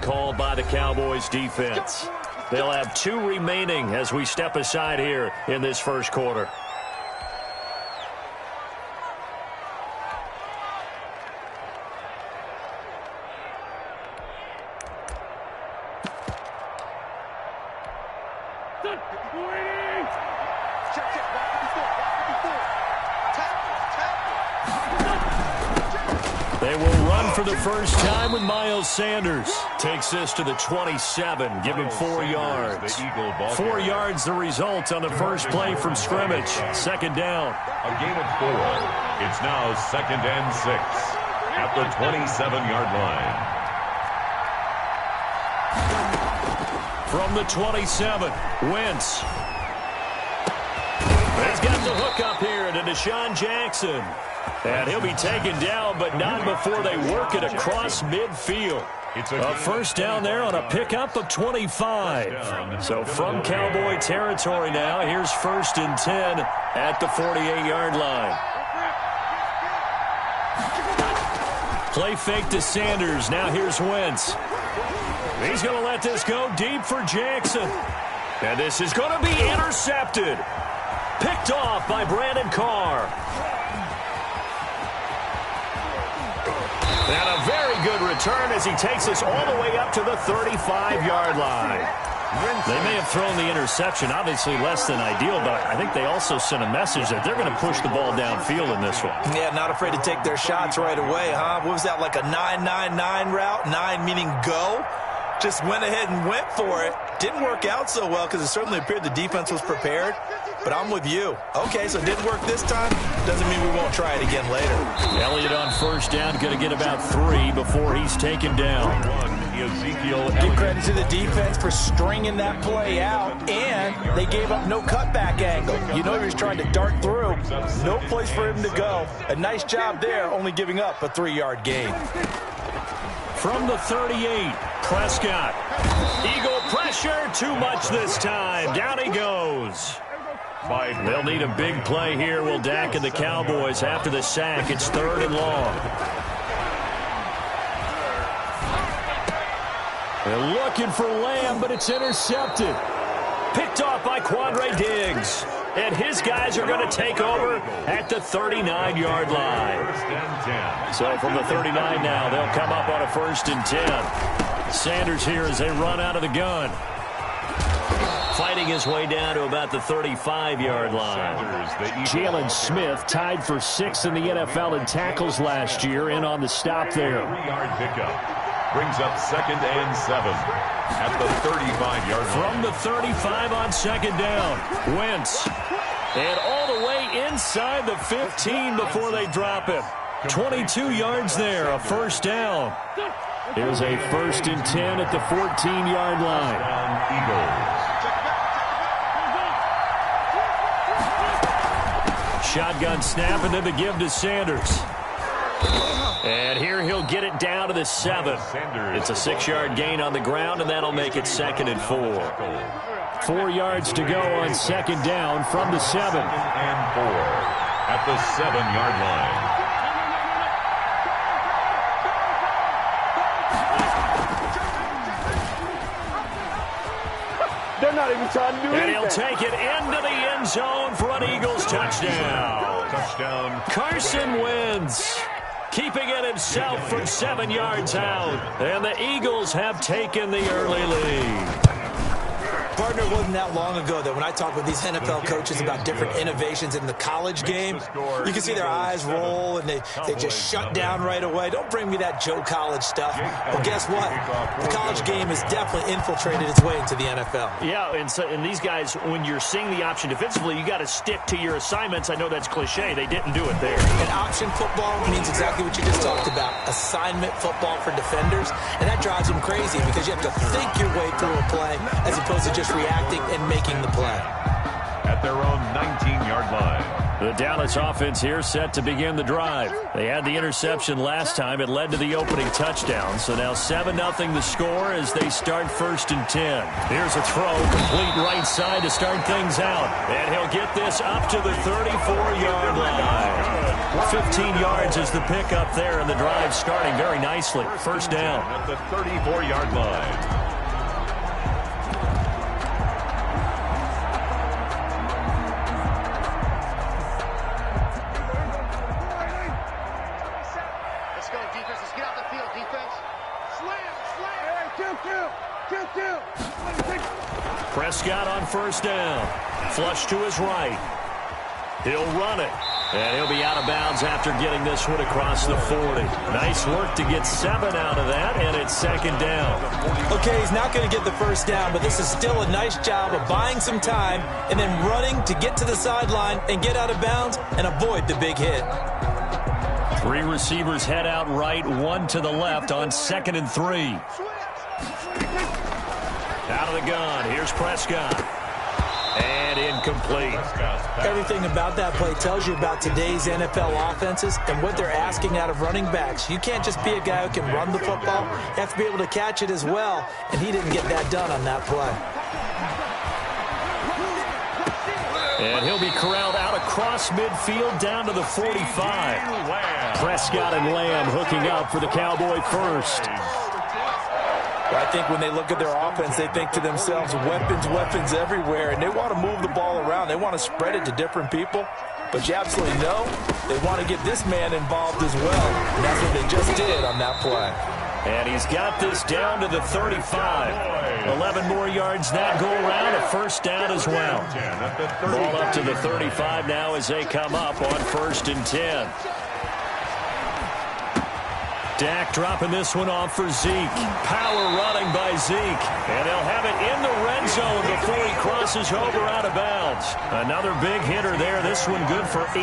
called by the Cowboys defense. They'll have 2 remaining as we step aside here in this first quarter. They will run for the first time with Miles Sanders. Takes this to the 27, give him 4 yards. 4 yards the result on the first play from scrimmage. Second down. A gain of 4. It's now 2nd and 6 at the 27-yard line. From the 27, Wentz. He's got the hook up here to Deshaun Jackson. And he'll be taken down, but not before they work it across midfield. A first down there on a pickup of 25. So from Cowboy territory now, here's 1st and 10 at the 48-yard line. Play fake to Sanders. Now here's Wentz. He's going to let this go deep for Jackson. And this is going to be intercepted. Picked off by Brandon Carr. And a very good return as he takes us all the way up to the 35-yard line. They may have thrown the interception, obviously less than ideal, but I think they also sent a message that they're going to push the ball downfield in this one. Yeah, not afraid to take their shots right away, huh? What was that, like a 9-9-9 route? 9 meaning go? Just went ahead and went for it. Didn't work out so well because it certainly appeared the defense was prepared. But I'm with you. Okay, so it didn't work this time. Doesn't mean we won't try it again later. Elliott on first down, going to get about 3 before he's taken down. Give credit to the defense for stringing that play out, and they gave up no cutback angle. You know he was trying to dart through. No place for him to go. A nice job there, only giving up a 3-yard gain. From the 38, Prescott. Eagle pressure, too much this time. Down he goes. They'll need a big play here, will Dak and the Cowboys after the sack. It's 3rd and long. They're looking for Lamb, but it's intercepted. Picked off by Quandre Diggs. And his guys are going to take over at the 39-yard line. So from the 39 now, they'll come up on a 1st and 10. Sanders here as they run out of the gun. Fighting his way down to about the 35-yard line. Jalen Smith tied for 6th in the NFL in tackles last year, in on the stop there. 3-yard pickup. Brings up 2nd and 7 at the 35-yard line. From the 35 on 2nd down, Wentz. And all the way inside the 15 before they drop him. 22 yards there, a first down. Here's a 1st and 10 at the 14-yard line. Eagles. Shotgun snap and then the give to Sanders. And here he'll get it down to the 7. It's a 6-yard gain on the ground, and that'll make it 2nd and 4. 4 yards to go on 2nd down from the 7. 2nd and 4 at the 7-yard line. They're not even trying to do anything. And he'll take it into the end zone for an Eagles touchdown. Touchdown. Carson Wentz keeping it himself from 7 yards out. And the Eagles have taken the early lead. Partner, it wasn't that long ago that when I talk with these NFL coaches about different innovations in the college game, you can see their eyes roll and they just shut down right away. Don't bring me that Joe College stuff. Well, guess what? The college game has definitely infiltrated its way into the NFL. Yeah, and these guys, when you're seeing the option defensively, you got to stick to your assignments. I know that's cliche. They didn't do it there. And option football means exactly what you just talked about. Assignment football for defenders. And that drives them crazy because you have to think your way through a play as opposed to just reacting and making the play. At their own 19-yard line. The Dallas offense here set to begin the drive. They had the interception last time. It led to the opening touchdown. So now 7-0 the score as they start 1st and 10. Here's a throw, complete right side to start things out. And he'll get this up to the 34-yard line. 15 yards is the pickup there, and the drive starting very nicely. 1st down. At the 34-yard line. Prescott on 1st down. Flush to his right. He'll run it. And he'll be out of bounds after getting this one across the 40. Nice work to get 7 out of that, and it's 2nd down. Okay, he's not going to get the 1st down, but this is still a nice job of buying some time and then running to get to the sideline and get out of bounds and avoid the big hit. 3 receivers head out right, 1 to the left on 2nd and 3. Out of the gun, here's Prescott. And incomplete. Everything about that play tells you about today's NFL offenses and what they're asking out of running backs. You can't just be a guy who can run the football. You have to be able to catch it as well, and he didn't get that done on that play. And he'll be corralled out across midfield down to the 45. Prescott and Lamb hooking up for the Cowboy first. I think when they look at their offense, they think to themselves, weapons everywhere, and they want to move the ball around. They want to spread it to different people. But you absolutely know they want to get this man involved as well, and that's what they just did on that play. And he's got this down to the 35. 11 more yards that go around, a 1st down as well. Ball up to the 35 now as they come up on 1st and 10. Dak dropping this one off for Zeke. Power running by Zeke. And they'll have it in the red zone before he crosses over out of bounds. Another big hitter there. This one good for 18.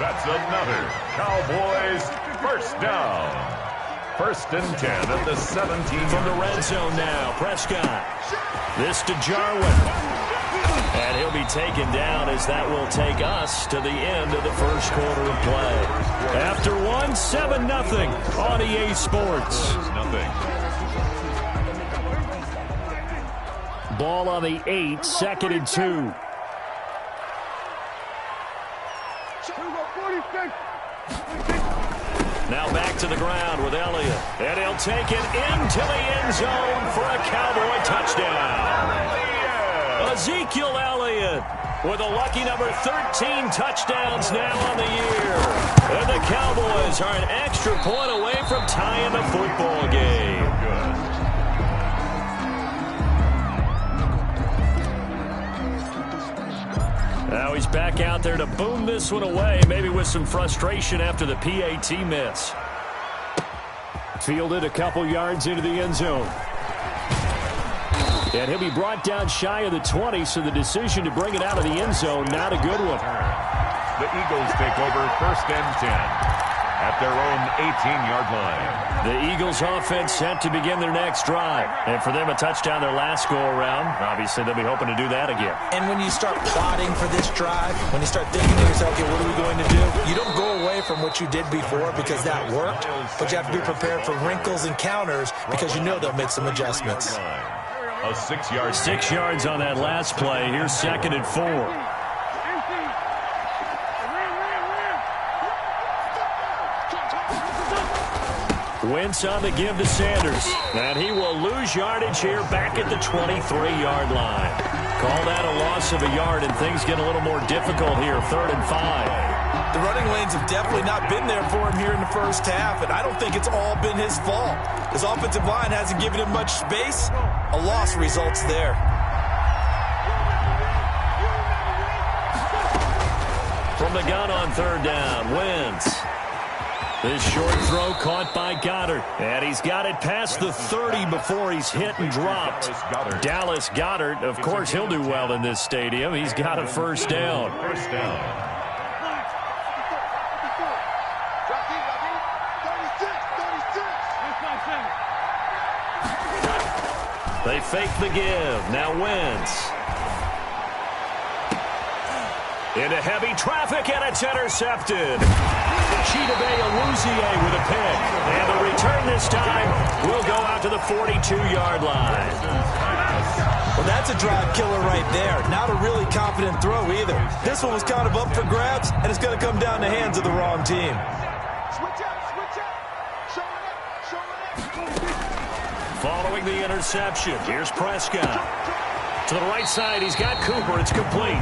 That's another Cowboys 1st down. 1st and 10 at the 17. From the red zone now, Prescott. This to Jarwin. And he'll be taken down as that will take us to the end of the 1st quarter of play. After 7-0 on EA Sports. Ball on the 8, 2nd and 2. Now back to the ground with Elliott. And he'll take it into the end zone for a Cowboy touchdown. Ezekiel Elliott with a lucky number 13 touchdowns now on the year. And the Cowboys are an extra point away from tying the football game. Now he's back out there to boom this one away, maybe with some frustration after the PAT miss. Fielded a couple yards into the end zone. And he'll be brought down shy of the 20, so the decision to bring it out of the end zone, not a good one. The Eagles take over 1st and 10 at their own 18-yard line. The Eagles offense set to begin their next drive. And for them, a touchdown their last go-around. Obviously, they'll be hoping to do that again. And when you start plotting for this drive, when you start thinking to yourself, okay, what are we going to do? You don't go away from what you did before because that worked, but you have to be prepared for wrinkles and counters because you know they'll make some adjustments. A 6-yard. 6 yards on that last play. Here's 2nd and 4. Wentz on the give to Sanders. And he will lose yardage here back at the 23-yard line. Call that a loss of a yard, and things get a little more difficult here, 3rd and 5. The running lanes have definitely not been there for him here in the 1st half, and I don't think it's all been his fault. His offensive line hasn't given him much space. A loss results there. From the gun on 3rd down, Wentz. This short throw caught by Goddard. And he's got it past the 30 before he's hit and dropped. Dallas Goedert, of course, he'll do well in this stadium. He's got a 1st down. 1st down. They fake the give. Now Wentz. Into heavy traffic, and it's intercepted. Chidobe Awuzie with a pick. And the return this time will go out to the 42-yard line. Well, that's a drive killer right there. Not a really confident throw either. This one was kind of up for grabs, and it's going to come down the hands of the wrong team. Following the interception, here's Prescott. To the right side, he's got Cooper. It's complete.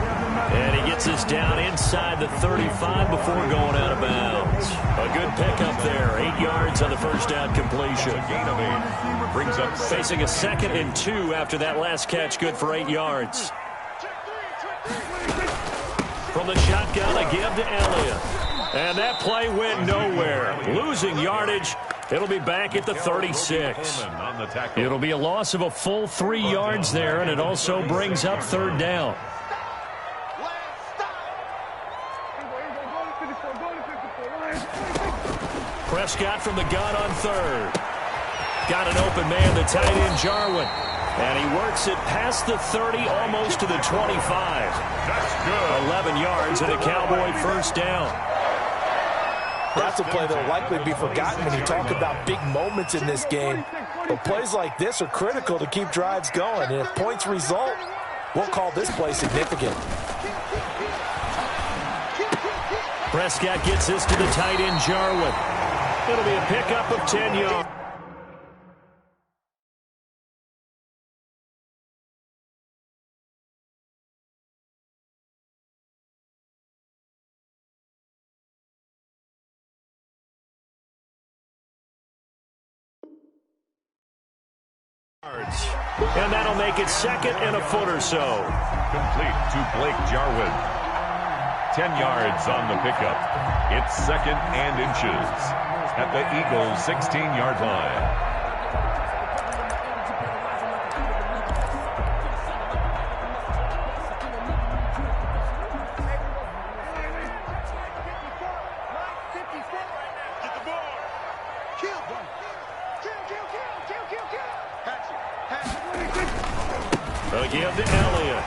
And he gets us down inside the 35 before going out of bounds. A good pickup there. 8 yards on the first down completion. Gain of 8. Brings up facing a 2nd and 2 after that last catch. Good for 8 yards. From the shotgun, a give to Elliott. And that play went nowhere. Losing yardage. It'll be back at the 36. It'll be a loss of a full 3 yards there, and it also brings up 3rd down. Prescott from the gun on 3rd. Got an open man, the tight end Jarwin. And he works it past the 30, almost to the 25. That's good. 11 yards and a Cowboy first down. That's a play that will likely be forgotten when you talk about big moments in this game. But plays like this are critical to keep drives going. And if points result, we'll call this play significant. Prescott gets this to the tight end Jarwin. It'll be a pickup of 10 yards. And that'll make it 2nd and a foot or so. Complete to Blake Jarwin. 10 yards on the pickup. It's 2nd and inches at the Eagles' 16-yard line. They'll give to Elliott.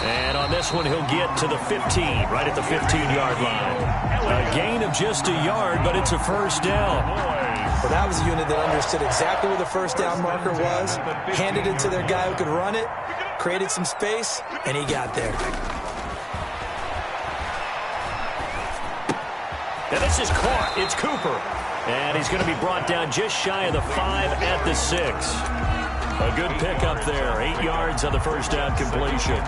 And on this one, he'll get to the 15, right at the 15-yard line. A gain of just a yard, but it's a first down. Well, that was a unit that understood exactly where the first down marker was, handed it to their guy who could run it, created some space, and he got there. And this is caught. It's Cooper. And he's going to be brought down just shy of the 5 at the 6. A good pickup there. 8 yards on the first down completion.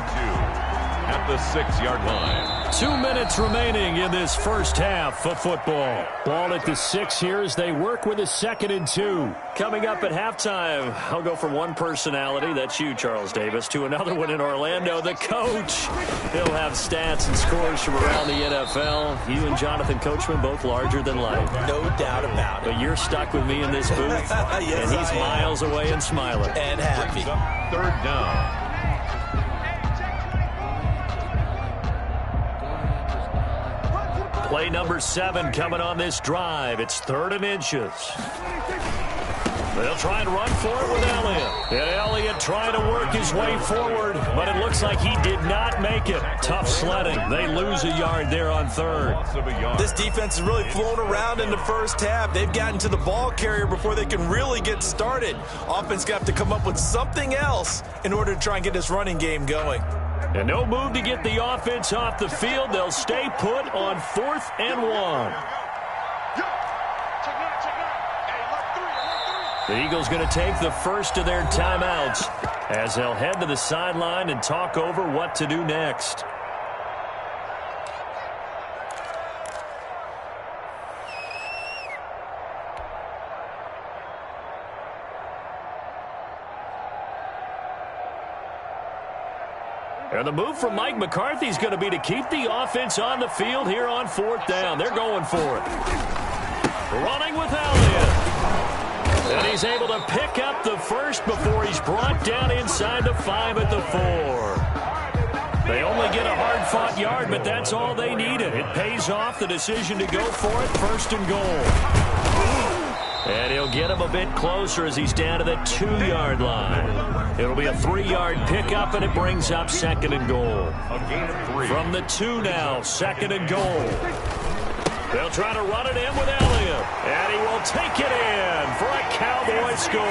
At the 6-yard line. 2 minutes remaining in this first half of football. Ball at the 6 here as they work with a 2nd and 2. Coming up at halftime, I'll go from one personality, that's you, Charles Davis, to another one in Orlando, the coach. He'll have stats and scores from around the NFL. You and Jonathan Coachman, both larger than life. No doubt about it. But you're stuck with me in this booth, yes, and he's miles away and smiling. And happy. 3rd down. Play number 7 coming on this drive. It's 3rd and inches. They'll try and run for it with Elliott. And Elliott trying to work his way forward, but it looks like he did not make it. Tough sledding. They lose a yard there on 3rd. This defense has really flown around in the first half. They've gotten to the ball carrier before they can really get started. Offense got to come up with something else in order to try and get this running game going. And no move to get the offense off the field. They'll stay put on 4th and 1. The Eagles going to take the first of their timeouts as they'll head to the sideline and talk over what to do next. And the move from Mike McCarthy is going to be to keep the offense on the field here on 4th down. They're going for it. Running with Elliott. And he's able to pick up the first before he's brought down inside the 5 at the 4. They only get a hard-fought yard, but that's all they needed. It pays off the decision to go for it, 1st and goal. And he'll get him a bit closer as he's down to the 2-yard line. It'll be a 3-yard pickup, and it brings up 2nd and goal. A gain of 3. From the 2 now, 2nd and goal. They'll try to run it in with Elliott. And he will take it in for a Cowboy score.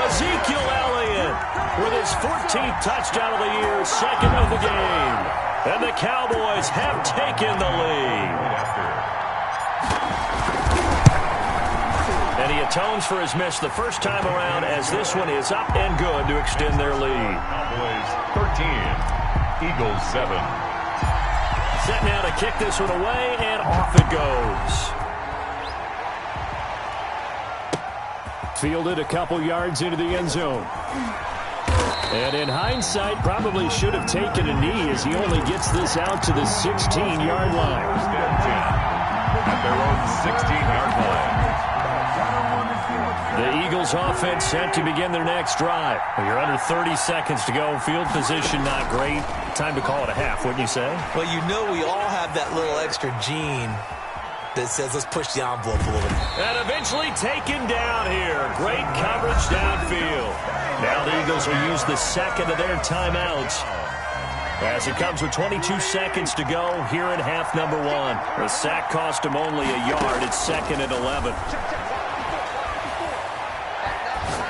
Ezekiel Elliott with his 14th touchdown of the year, 2nd of the game. And the Cowboys have taken the lead. And he atones for his miss the first time around as this one is up and good to extend their lead. Cowboys 13, Eagles 7. Set now to kick this one away, and off it goes. Fielded a couple yards into the end zone. And in hindsight, probably should have taken a knee as he only gets this out to the 16-yard line. At their own 16-yard line. The Eagles offense set to begin their next drive. You're under 30 seconds to go. Field position not great. Time to call it a half, wouldn't you say? Well, you know we all have that little extra gene that says let's push the envelope a little bit. And eventually taken down here. Great coverage downfield. Now the Eagles will use the second of their timeouts as it comes with 22 seconds to go here in half number 1. The sack cost him only a yard. It's 2nd and 11.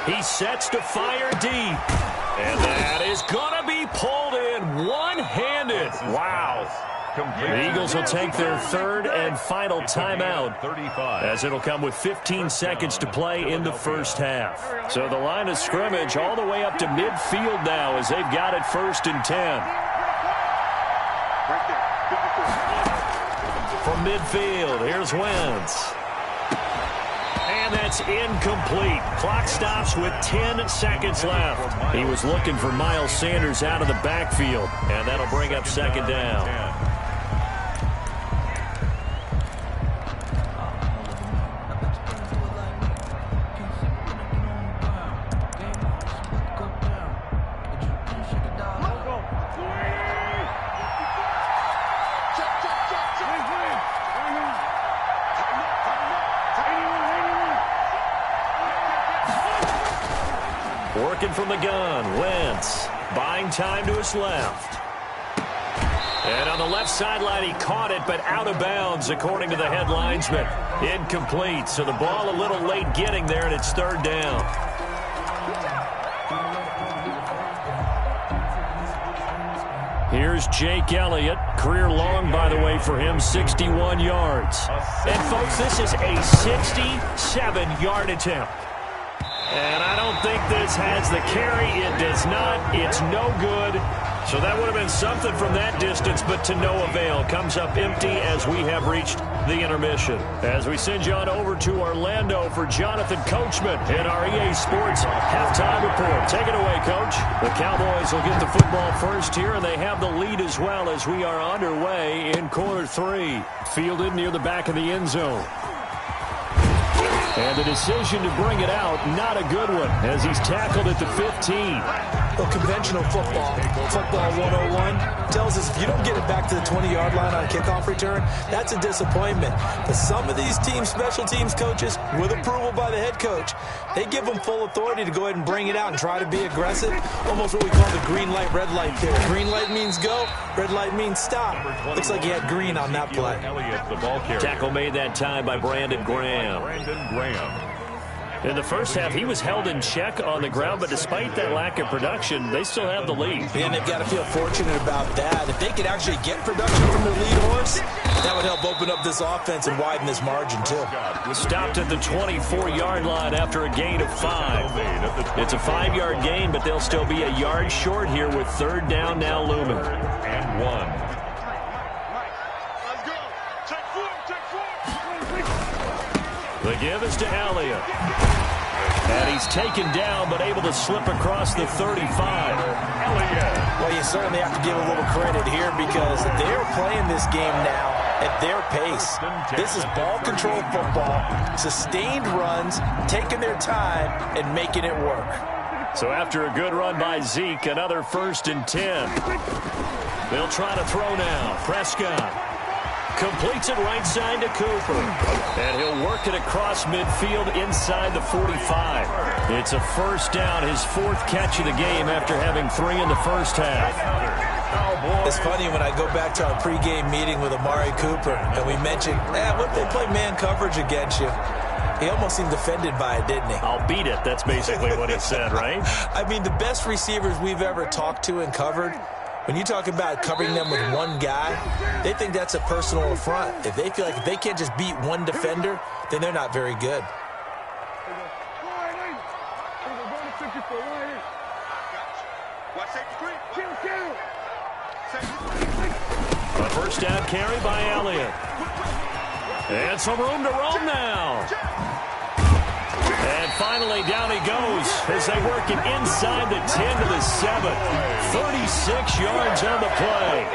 He sets to fire deep. And that is going to be pulled in one-handed. Wow. The Eagles will take their 3rd and final timeout as it'll come with 15 seconds to play in the first half. So the line of scrimmage all the way up to midfield now as they've got it 1st and 10. From midfield, here's Wentz. And that's incomplete. Clock stops with 10 seconds left. He was looking for Miles Sanders out of the backfield, and that'll bring up 2nd down. Working from the gun, Wentz buying time to his left. And on the left sideline, he caught it, but out of bounds, according to the head linesman. Incomplete, so the ball a little late getting there, and it's 3rd down. Here's Jake Elliott. Career long, by the way, for him, 61 yards. And, folks, this is a 67-yard attempt. And I don't think this has the carry. It does not. It's no good. So that would have been something from that distance, but to no avail. Comes up empty as we have reached the intermission. As we send you on over to Orlando for Jonathan Coachman in our EA Sports halftime report. Take it away, Coach. The Cowboys will get the football first here, and they have the lead as well as we are underway in quarter 3. Fielded near the back of the end zone. And the decision to bring it out, not a good one, as he's tackled at the 15. Well, conventional football 101, tells us if you don't get it back to the 20-yard line on a kickoff return, that's a disappointment. But some of these special teams coaches, with approval by the head coach, they give them full authority to go ahead and bring it out and try to be aggressive. Almost what we call the green light, red light theory. Green light means go, red light means stop. Looks like he had green on that play. Tackle made that time by Brandon Graham. In the first half, he was held in check on the ground, but despite that lack of production, they still have the lead. And they've got to feel fortunate about that. If they could actually get production from their lead horse, that would help open up this offense and widen this margin, too. Stopped at the 24-yard line after a gain of 5. It's a 5-yard gain, but they'll still be a yard short here with 3rd down now looming. And 1. The give is to Elliott. And he's taken down, but able to slip across the 35. Elliott. Well, you certainly have to give a little credit here because they're playing this game now at their pace. This is ball control football, sustained runs, taking their time, and making it work. So after a good run by Zeke, another 1st and 10. They'll try to throw now. Prescott. Completes it right side to Cooper. And he'll work it across midfield inside the 45. It's a first down, his 4th catch of the game after having 3 in the first half. It's funny when I go back to our pregame meeting with Amari Cooper, and we mentioned, what if they play man coverage against you? He almost seemed offended by it, didn't he? I'll beat it. That's basically what he said, right? I mean, the best receivers we've ever talked to and covered, when you talk about covering them with one guy, they think that's a personal affront. If they feel like if they can't just beat one defender, then they're not very good. A first down carry by Elliott. And some room to roam now. And finally, down he goes as they work it inside the 10 to the 7. 36 yards on the play.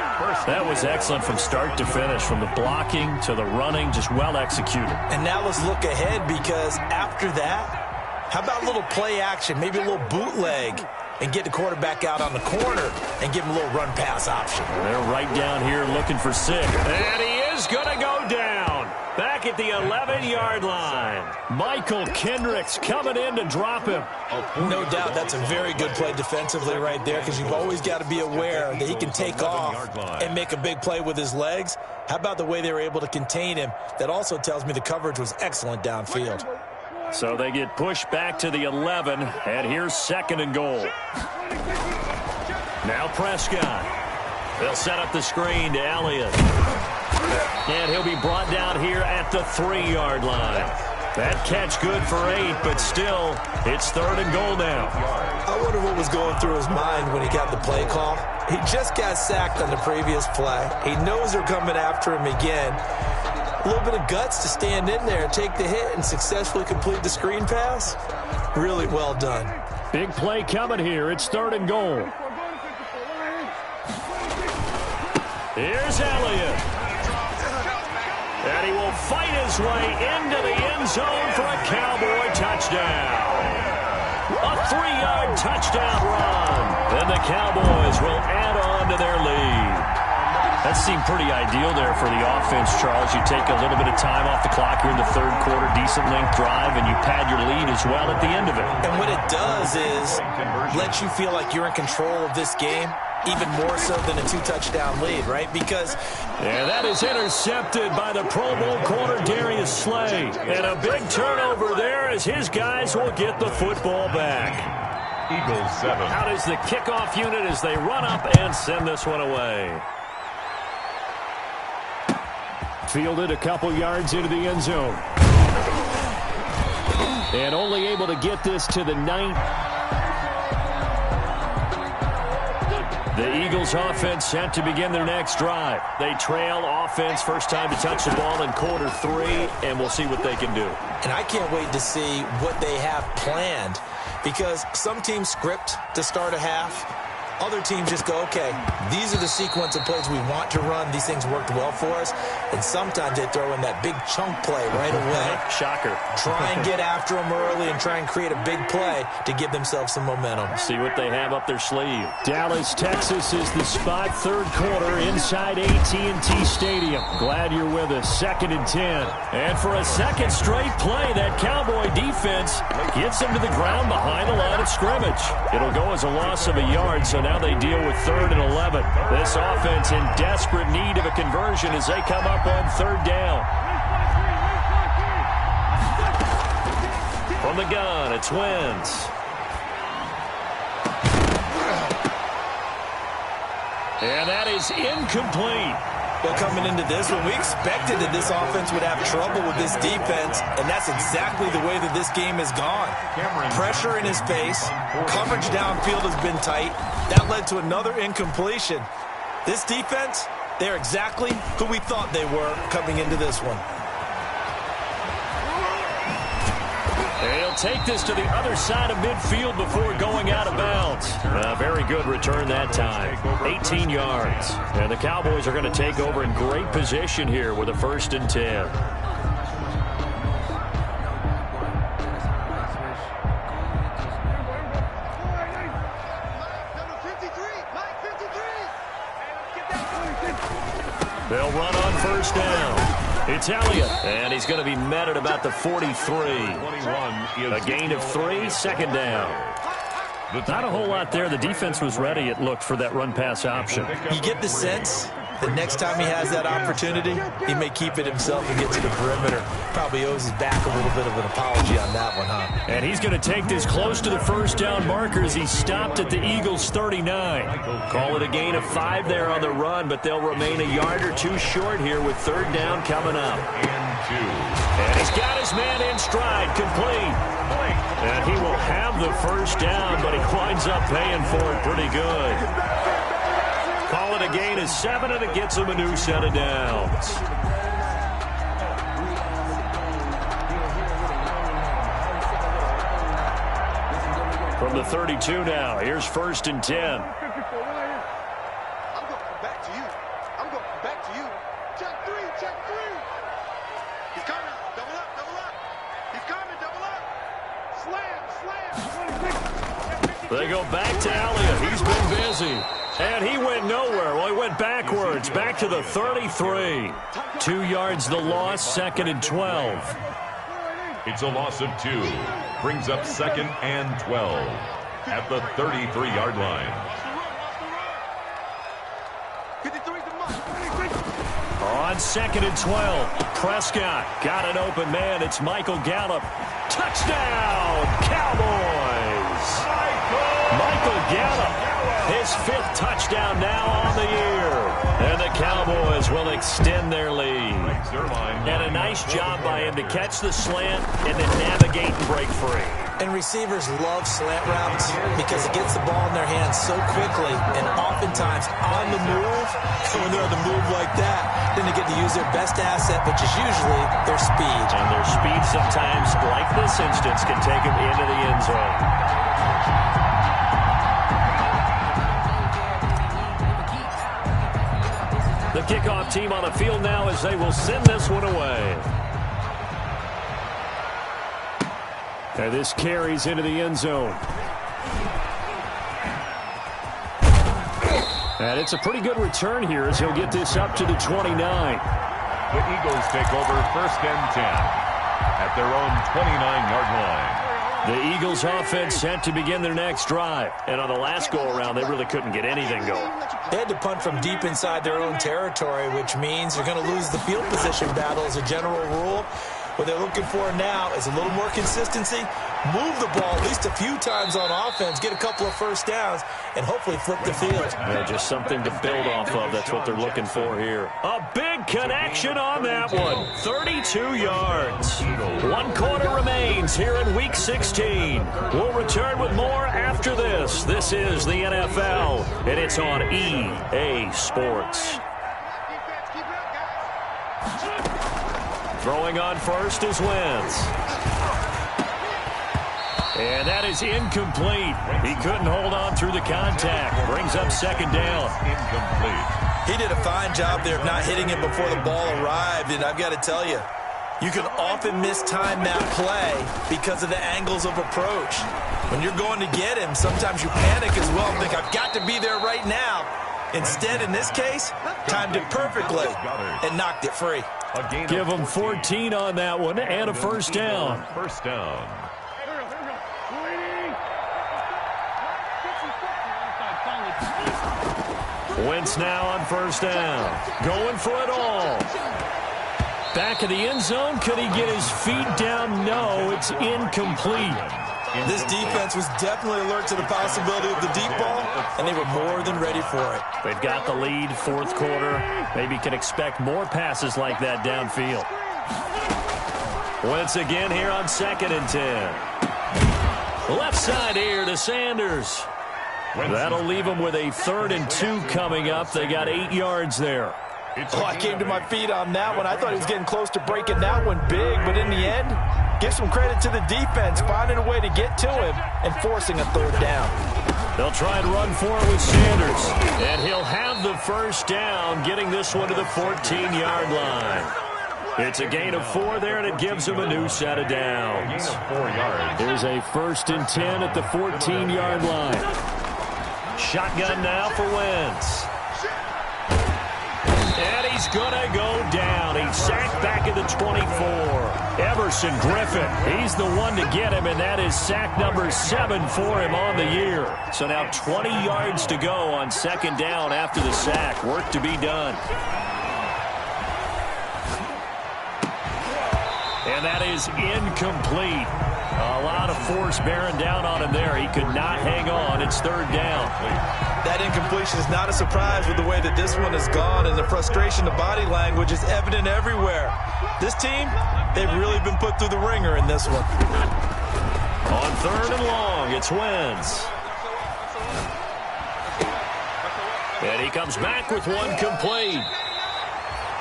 That was excellent from start to finish, from the blocking to the running, just well executed. And now let's look ahead, because after that, how about a little play action, maybe a little bootleg, and get the quarterback out on the corner and give him a little run-pass option. They're right down here looking for 6. And he is going to go down. Back at the 11-yard line. Michael Kendricks coming in to drop him. No doubt that's a very good play defensively right there, because you've always got to be aware that he can take off and make a big play with his legs. How about the way they were able to contain him? That also tells me the coverage was excellent downfield. So they get pushed back to the 11, and here's 2nd and goal. Now Prescott. They'll set up the screen to Elliott. And he'll be brought down here at the 3-yard line. That catch good for 8, but still, it's 3rd and goal now. I wonder what was going through his mind when he got the play call. He just got sacked on the previous play. He knows they're coming after him again. A little bit of guts to stand in there, take the hit, and successfully complete the screen pass. Really well done. Big play coming here. It's 3rd and goal. Here's Elliott. And he will fight his way into the end zone for a Cowboy touchdown. A 3-yard touchdown run. And the Cowboys will add on to their lead. That seemed pretty ideal there for the offense, Charles. You take a little bit of time off the clock here in the 3rd quarter, decent length drive, and you pad your lead as well at the end of it. And what it does is let you feel like you're in control of this game, even more so than a 2-touchdown lead, right? Because... And that is intercepted by the Pro Bowl corner, Darius Slay. And a big turnover there as his guys will get the football back. Eagles 7. Out is the kickoff unit as they run up and send this one away. Fielded a couple yards into the end zone. And only able to get this to the 9. The Eagles offense set to begin their next drive. They trail offense, first time to touch the ball in quarter 3, and we'll see what they can do. And I can't wait to see what they have planned, because some teams script to start a half. Other teams just go, okay, these are the sequence of plays we want to run. These things worked well for us. And sometimes they throw in that big chunk play right away. Shocker. Try and get after them early and try and create a big play to give themselves some momentum. See what they have up their sleeve. Dallas, Texas is the spot, 3rd quarter inside AT&T Stadium. Glad you're with us. 2nd and 10. And for a second straight play, that Cowboy defense gets them to the ground behind the line of scrimmage. It'll go as a loss of a yard, so now they deal with 3rd and 11. This offense in desperate need of a conversion as they come up on 3rd down. From the gun, it's Wentz. And that is incomplete. Well, coming into this one, we expected that this offense would have trouble with this defense, and that's exactly the way that this game has gone. Pressure in his face, coverage downfield has been tight. That led to another incompletion. This defense, they're exactly who we thought they were coming into this one. He'll take this to the other side of midfield before going out of bounds. A very good return that time. 18 yards. And the Cowboys are going to take over in great position here with a 1st and 10. They'll run on first down. It's Elliott, and he's going to be met at about the 43. A gain of 3, second down. Not a whole lot there. The defense was ready, it looked, for that run-pass option. You get the sense that next time he has that opportunity, he may keep it himself and get to the perimeter. Probably owes his back a little bit of an apology on that one, huh? And he's going to take this close to the first down marker as he stopped at the Eagles' 39. Call it a gain of 5 there on the run, but they'll remain a yard or 2 short here with third down coming up. And he's got his man in stride, complete. And he will have the first down, but he winds up paying for it pretty good. Call it a gain of 7, and it gets him a new set of downs. From the 32 now, here's first and 10. I'm going back to you. I'm going back to you. Check 3, check 3. He's coming. Double up, double up. He's coming, double up. Slam, slam. They go back to Elliott. He's been busy. And he went nowhere. Well, he went backwards, back to the 33. 2 yards the loss, second and 12. It's a loss of 2. Brings up second and 12 at the 33-yard line. On second and 12, Prescott got an open man. It's Michael Gallup. Touchdown, Cowboys! Michael Gallup, his 5th touchdown now on the year. And the Cowboys will extend their lead. And a nice job by him to catch the slant and then navigate and break free. And receivers love slant routes because it gets the ball in their hands so quickly and oftentimes on the move. And when they're on the move like that, then they get to use their best asset, which is usually their speed. And their speed sometimes, like this instance, can take them into the end zone. The kickoff team on the field now as they will send this one away. And this carries into the end zone. And it's a pretty good return here as he'll get this up to the 29. The Eagles take over first and 10 at their own 29-yard line. The Eagles offense set to begin their next drive. And on the last go-around, they really couldn't get anything going. They had to punt from deep inside their own territory, which means they're going to lose the field position battle as a general rule. What they're looking for now is a little more consistency, move the ball at least a few times on offense, get a couple of first downs, and hopefully flip the field. Yeah, just something to build off of. That's what they're looking for here. A big connection on that one. 32 yards. 1 quarter remains here in Week 16. We'll return with more after this. This is the NFL, and it's on EA Sports. Throwing on first is Wentz. And that is incomplete. He couldn't hold on through the contact. Brings up second down. Incomplete. He did a fine job there of not hitting him before the ball arrived, and I've got to tell you, you can often mistime that play because of the angles of approach. When you're going to get him, sometimes you panic as well and think, I've got to be there right now. Instead, in this case, timed it perfectly and knocked it free. Give them 14 on that one and a first down. First down. Wentz now on first down. Going for it all. Back of the end zone. Could he get his feet down? No, it's incomplete. This defense was definitely alert to the possibility of the deep ball, and they were more than ready for it. They've got the lead, fourth quarter. Maybe can expect more passes like that downfield. Wentz again here on second and 10. Left side here to Sanders. That'll leave them with a 3rd and 2 coming up. They got 8 yards there. Oh, I came to my feet on that one. I thought he was getting close to breaking that one big, but in the end, give some credit to the defense, finding a way to get to him and forcing a 3rd down. They'll try and run for it with Sanders, and he'll have the first down, getting this one to the 14-yard line. It's a gain of 4 there, and it gives him a new set of downs. 4 yards. Here's a 1st and 10 at the 14-yard line. Shotgun now for Wentz. And he he's going to go down. He's sacked back at the 24. Everson Griffin, he's the one to get him, and that is sack number 7 for him on the year. So now 20 yards to go on second down after the sack. Work to be done. And that is incomplete. A lot of force bearing down on him there. He could not hang on. It's third down. That incompletion is not a surprise with the way that this one has gone, and the frustration, the body language is evident everywhere. This team, they've really been put through the ringer in this one. On third and long, it's Wentz. And he comes back with one complete.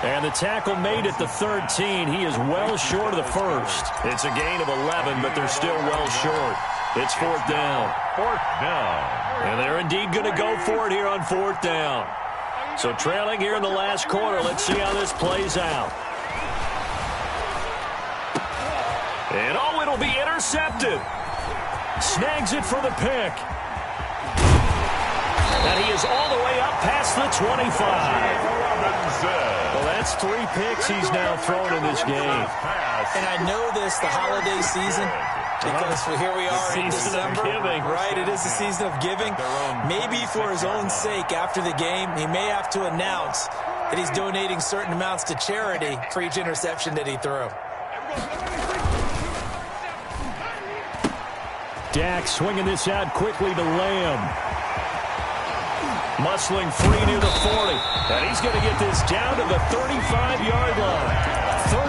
And the tackle made at the 13. He is well short of the first. It's a gain of 11, but they're still well short. It's fourth down. Fourth down. And they're indeed going to go for it here on fourth down. So trailing here in the last quarter. Let's see how this plays out. And oh, it'll be intercepted. Snags it for the pick. And he is all the way up past the 25. Well, that's 3 picks he's now thrown in this game. And I know this, the holiday season, because here we are in December. Right, it is the season of giving. Maybe for his own sake, after the game, he may have to announce that he's donating certain amounts to charity for each interception that he threw. Dak swinging this out quickly to Lamb. Muscling free near the 40. And he's going to get this down to the 35-yard line.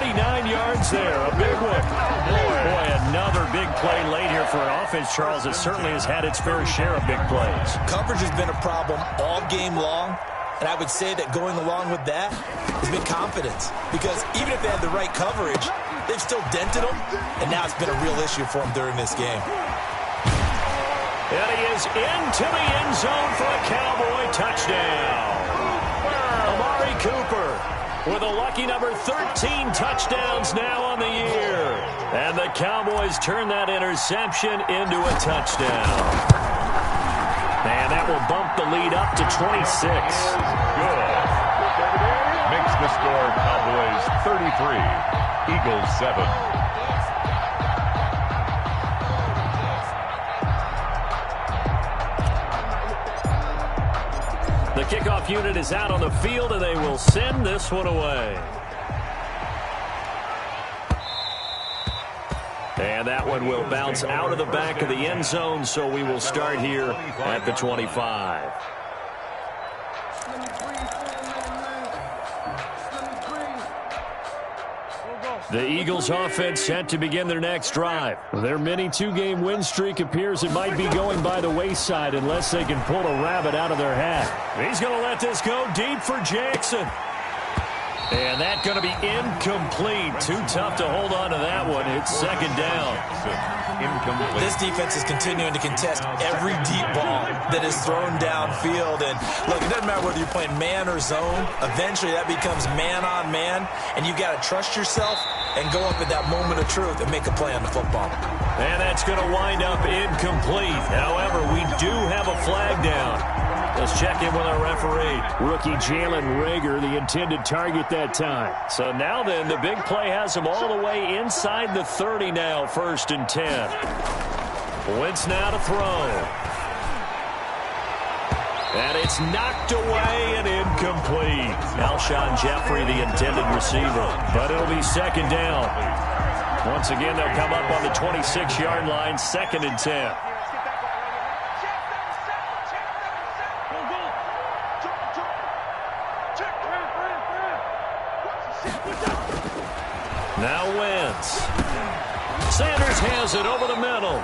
39 yards there. A big one. Boy, another big play late here for an offense, Charles, that certainly has had its fair share of big plays. Coverage has been a problem all game long. And I would say that going along with that has been confidence. Because even if they had the right coverage, they've still dented them. And now it's been a real issue for them during this game. And he is into the end zone for a Cowboy touchdown. Amari Cooper with a lucky number 13 touchdowns now on the year. And the Cowboys turn that interception into a touchdown. And that will bump the lead up to 26. Good. Makes the score Cowboys 33, Eagles 7. The kickoff unit is out on the field, and they will send this one away. And that one will bounce out of the back of the end zone, so we will start here at the 25. The Eagles offense set to begin their next drive. Their mini 2-game win streak appears it might be going by the wayside unless they can pull a rabbit out of their hat. He's going to let this go deep for Jackson. And that's going to be incomplete. Too tough to hold on to that one. It's second down. Incomplete. This defense is continuing to contest every deep ball that is thrown downfield. And look, it doesn't matter whether you're playing man or zone. Eventually that becomes man on man. And you've got to trust yourself and go up at that moment of truth and make a play on the football. And that's going to wind up incomplete. However, we do have a flag down. Let's check in with our referee. Rookie Jalen Reagor, the intended target that time. So now then, the big play has him all the way inside the 30 now, 1st and 10. Wentz now to throw. And it's knocked away and incomplete. Alshon Jeffrey, the intended receiver. But it'll be second down. Once again, they'll come up on the 26-yard line, 2nd and 10. Now Wentz. Sanders has it over the middle.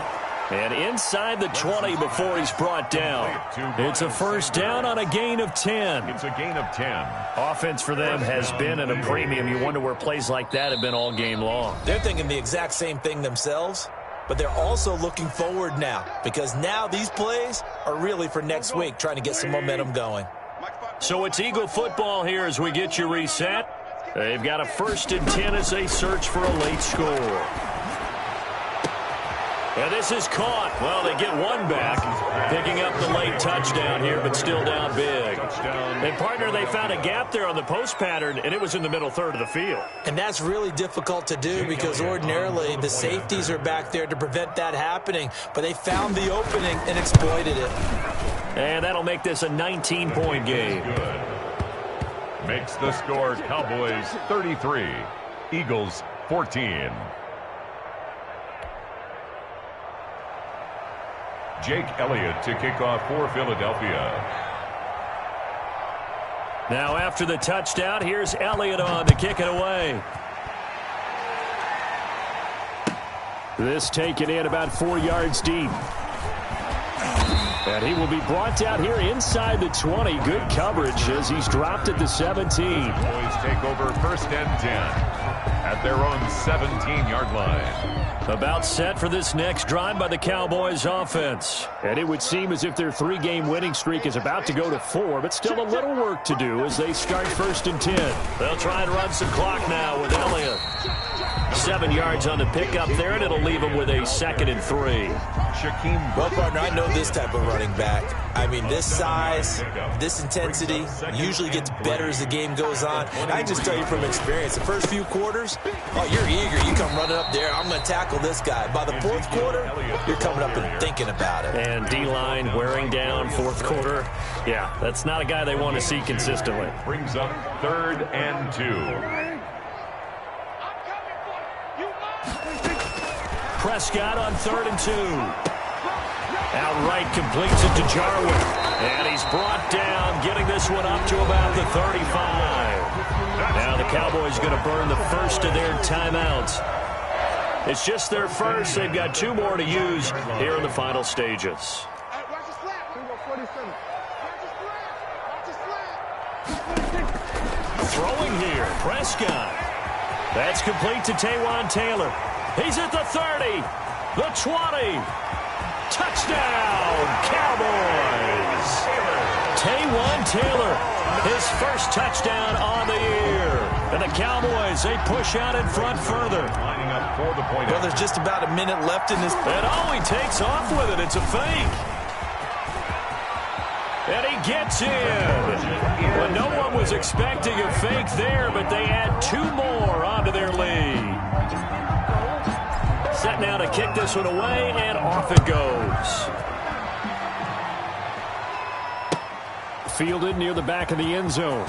And inside the 20 before he's brought down. It's a first down on a gain of 10. It's a gain of 10. Offense for them has been at a premium. You wonder where plays like that have been all game long. They're thinking the exact same thing themselves, but they're also looking forward now because now these plays are really for next week, trying to get some momentum going. So it's Eagle football here as we get you reset. They've got a 1st and 10 as they search for a late score. And this is caught. Well, they get one back, picking up the late touchdown here, but still down big. touchdown. And, partner, they found a gap there on the post pattern, and it was in the middle third of the field. And that's really difficult to do because ordinarily the safeties are back there to prevent that happening. But they found the opening and exploited it. And that'll make this a 19-point game. Good. Makes the score Cowboys 33, Eagles 14. Jake Elliott to kick off for Philadelphia. Now after the touchdown, here's Elliott on to kick it away. This taken in about 4 yards deep. And he will be brought down here inside the 20. Good coverage as he's dropped at the 17. Boys take over first and 10 at their own 17-yard line. About set for this next drive by the Cowboys offense. And it would seem as if their 3-game winning streak is about to go to 4, but still a little work to do as they start first and 10. They'll try and run some clock now with Elliott. 7 yards on the pickup there, and it'll leave him with a 2nd and 3. Well, partner, I know this type of running back. I mean, this size, this intensity usually gets better as the game goes on. And I just tell you from experience, the first few quarters, oh, you're eager. You come running up there. I'm going to tackle this guy. By the fourth quarter, you're coming up and thinking about it. And D-line wearing down fourth quarter. Yeah, that's not a guy they want to see consistently. Brings up 3rd and 2. Prescott on 3rd and 2. Outright completes it to Jarwin. And he's brought down, getting this one up to about the 35. Now the Cowboys going to burn the first of their timeouts. It's just their first. They've got 2 more to use here in the final stages. Throwing here, Prescott. That's complete to Taywan Taylor. He's at the 30, the 20. Touchdown, Cowboys. Taywan Taylor, his first touchdown on the year. And the Cowboys, they push out in front further. Lining up for the point. Well, there's just about a minute left in this. And he takes off with it. It's a fake. And he gets in. Well, no one was expecting a fake there, but they add 2 more onto their lead. Set now to kick this one away, and off it goes. Fielded near the back of the end zone.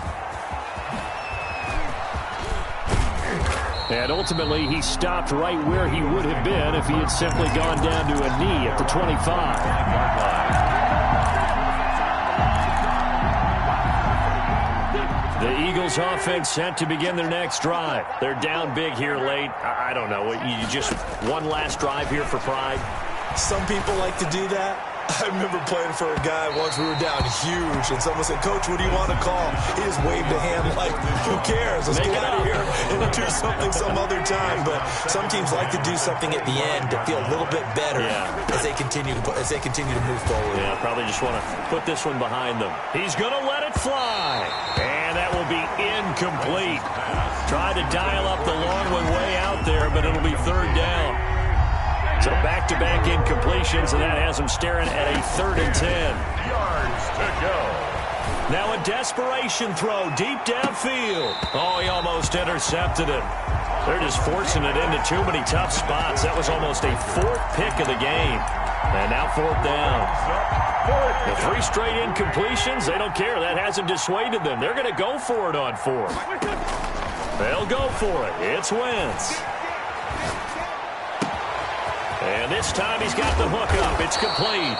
And ultimately, he stopped right where he would have been if he had simply gone down to a knee at the 25. The Eagles offense set to begin their next drive. They're down big here late. I don't know. You just one last drive here for pride? Some people like to do that. I remember playing for a guy once. We were down huge, and someone said, "Coach, what do you want to call?" He just waved a hand like, "Who cares? Let's get out of here and do something some other time." But some teams like to do something at the end to feel a little bit better as they continue to move forward. Yeah, probably just want to put this one behind them. He's going to let it fly, and that will be incomplete. Tried to dial up the long one way out there, but it'll be 3rd down. So back-to-back incompletions, and that has them staring at a 3rd and 10. Yards to go. Now a desperation throw deep downfield. Oh, he almost intercepted it. They're just forcing it into too many tough spots. That was almost a 4th pick of the game. And now 4th down. The 3 straight incompletions, they don't care. That hasn't dissuaded them. They're going to go for it on 4th. They'll go for it. It's Wentz. And this time he's got the hook up. It's complete.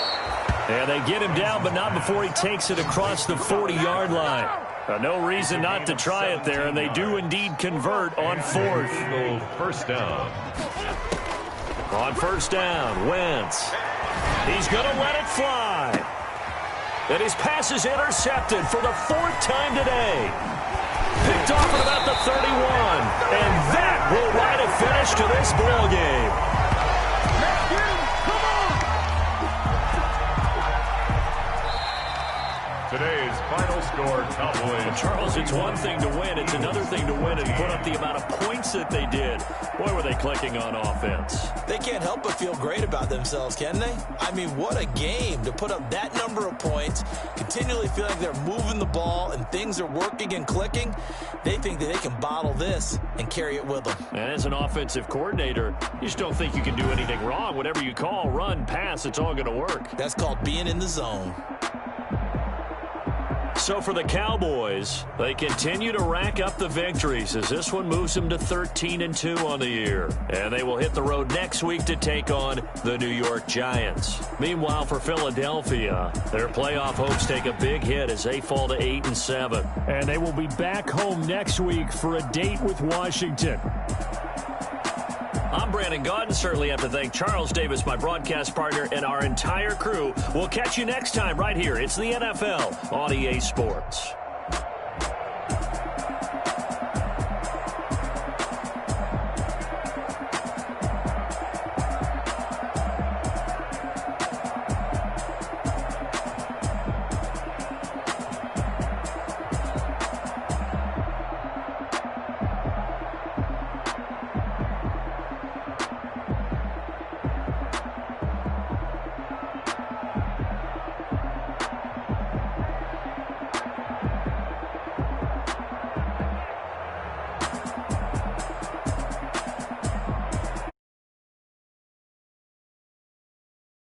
And they get him down, but not before he takes it across the 40-yard line. No reason not to try it there, and they do indeed convert on 4th. First down. On 1st down, Wentz. He's going to let it fly. And his pass is intercepted for the 4th time today. Picked off at about the 31. And that will write a finish to this ball game. Today's final score, Cowboys. Charles, it's one thing to win. It's another thing to win and put up the amount of points that they did. Boy, were they clicking on offense. They can't help but feel great about themselves, can they? I mean, what a game to put up that number of points, continually feel like they're moving the ball and things are working and clicking. They think that they can bottle this and carry it with them. And as an offensive coordinator, you just don't think you can do anything wrong. Whatever you call, run, pass, it's all going to work. That's called being in the zone. So for the Cowboys, they continue to rack up the victories as this one moves them to 13-2 on the year. And they will hit the road next week to take on the New York Giants. Meanwhile, for Philadelphia, their playoff hopes take a big hit as they fall to 8-7. And they will be back home next week for a date with Washington. I'm Brandon Gaudin. Certainly have to thank Charles Davis, my broadcast partner, and our entire crew. We'll catch you next time right here. It's the NFL on EA Sports.